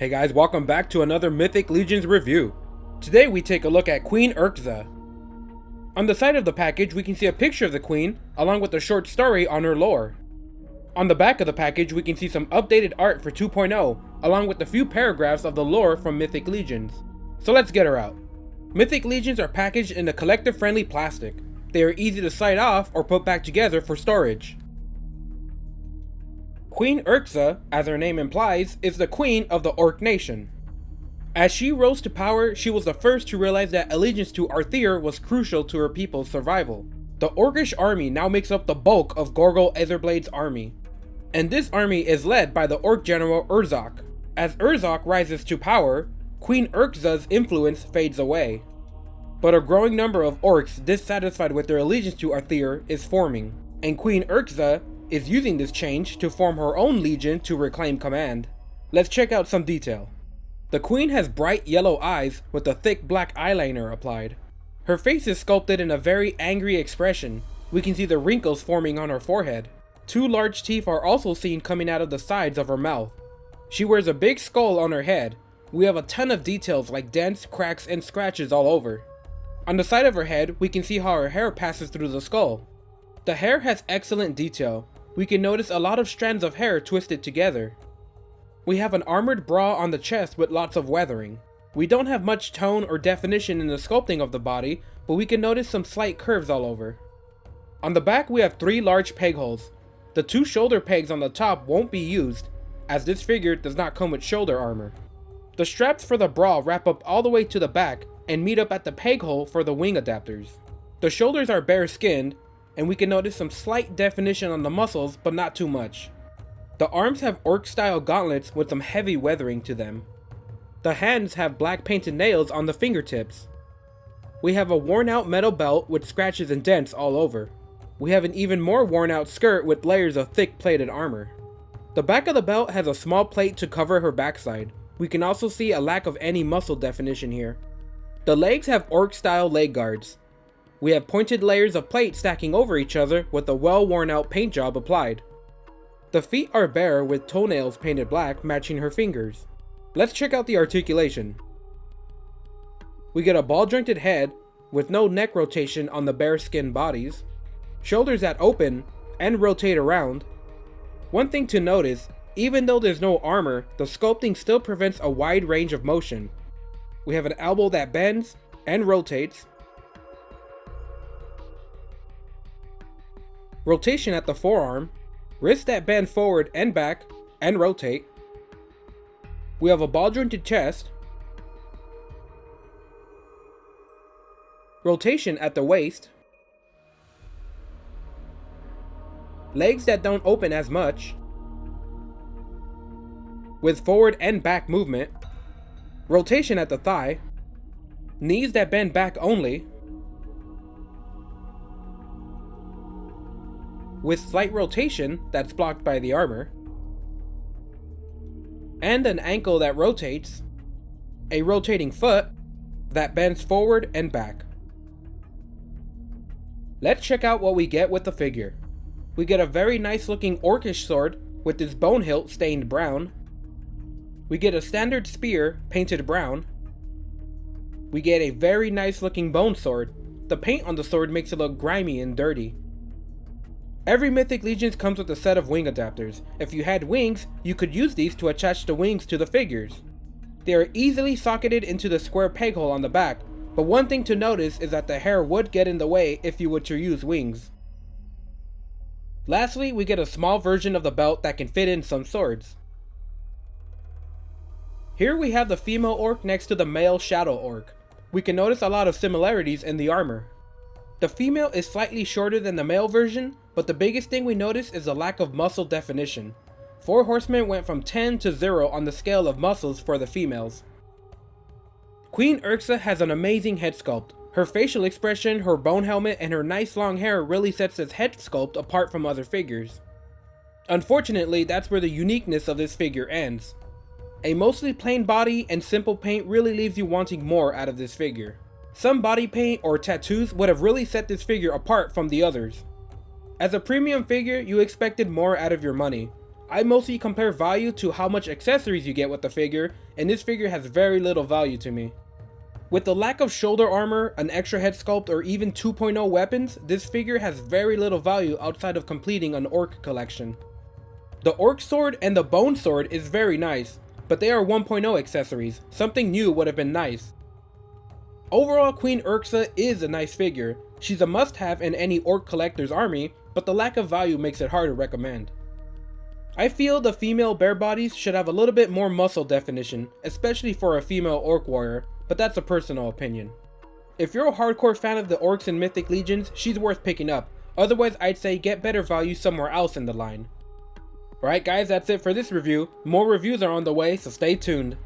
Hey guys, welcome back to another Mythic Legions review. Today we take a look at Queen Urkzaa. On the side of the package we can see a picture of the queen, along with a short story on her lore. On the back of the package we can see some updated art for 2.0, along with a few paragraphs of the lore from Mythic Legions. So let's get her out. Mythic Legions are packaged in a collector-friendly plastic. They are easy to slide off or put back together for storage. Queen Urkzaa, as her name implies, is the queen of the Orc Nation. As she rose to power, she was the first to realize that allegiance to Arthur was crucial to her people's survival. The Orcish army now makes up the bulk of Gorgol Ezerblade's army, and this army is led by the Orc general Urkzaa. As Urkzaa rises to power, Queen Urkzaa's influence fades away. But a growing number of orcs dissatisfied with their allegiance to Arthur is forming, and Queen Urkzaa is using this change to form her own legion to reclaim command. Let's check out some detail. The queen has bright yellow eyes with a thick black eyeliner applied. Her face is sculpted in a very angry expression. We can see the wrinkles forming on her forehead. Two large teeth are also seen coming out of the sides of her mouth. She wears a big skull on her head. We have a ton of details like dents, cracks, and scratches all over. On the side of her head, we can see how her hair passes through the skull. The hair has excellent detail. We can notice a lot of strands of hair twisted together. We have an armored bra on the chest with lots of weathering. We don't have much tone or definition in the sculpting of the body, but we can notice some slight curves all over. On the back we have 3 large peg holes. The 2 shoulder pegs on the top won't be used, as this figure does not come with shoulder armor. The straps for the bra wrap up all the way to the back and meet up at the peg hole for the wing adapters. The shoulders are bare skinned, and we can notice some slight definition on the muscles, but not too much. The arms have orc-style gauntlets with some heavy weathering to them. The hands have black painted nails on the fingertips. We have a worn-out metal belt with scratches and dents all over. We have an even more worn-out skirt with layers of thick plated armor. The back of the belt has a small plate to cover her backside. We can also see a lack of any muscle definition here. The legs have orc-style leg guards. We have pointed layers of plate stacking over each other with a well worn out paint job applied. The feet are bare with toenails painted black matching her fingers. Let's check out the articulation. We get a ball jointed head with no neck rotation on the bare skin bodies, shoulders that open and rotate around. One thing to notice, even though there's no armor, the sculpting still prevents a wide range of motion. We have an elbow that bends and rotates, rotation at the forearm, wrists that bend forward and back and rotate. We have a ball jointed chest, rotation at the waist, legs that don't open as much, with forward and back movement, rotation at the thigh, knees that bend back only, with slight rotation that's blocked by the armor, and an ankle that rotates, a rotating foot that bends forward and back. Let's check out what we get with the figure. We get a very nice looking orcish sword with its bone hilt stained brown. We get a standard spear painted brown. We get a very nice looking bone sword. The paint on the sword makes it look grimy and dirty. Every Mythic Legions comes with a set of wing adapters. If you had wings, you could use these to attach the wings to the figures. They are easily socketed into the square peg hole on the back, but one thing to notice is that the hair would get in the way if you were to use wings. Lastly, we get a small version of the belt that can fit in some swords. Here we have the female orc next to the male shadow orc. We can notice a lot of similarities in the armor. The female is slightly shorter than the male version, but the biggest thing we notice is the lack of muscle definition. 4 horsemen went from 10 to 0 on the scale of muscles for the females. Queen Urkzaa has an amazing head sculpt. Her facial expression, her bone helmet, and her nice long hair really sets this head sculpt apart from other figures. Unfortunately, that's where the uniqueness of this figure ends. A mostly plain body and simple paint really leaves you wanting more out of this figure. Some body paint or tattoos would have really set this figure apart from the others. As a premium figure, you expected more out of your money. I mostly compare value to how much accessories you get with the figure, and this figure has very little value to me. With the lack of shoulder armor, an extra head sculpt, or even 2.0 weapons, this figure has very little value outside of completing an orc collection. The Orc Sword and the Bone Sword is very nice, but they are 1.0 accessories. Something new would have been nice. Overall, Queen Urkzaa is a nice figure. She's a must-have in any orc collector's army, but the lack of value makes it hard to recommend. I feel the female bare bodies should have a little bit more muscle definition, especially for a female orc warrior, but that's a personal opinion. If you're a hardcore fan of the orcs and Mythic Legions, she's worth picking up. Otherwise, I'd say get better value somewhere else in the line. Alright guys, that's it for this review. More reviews are on the way, so stay tuned.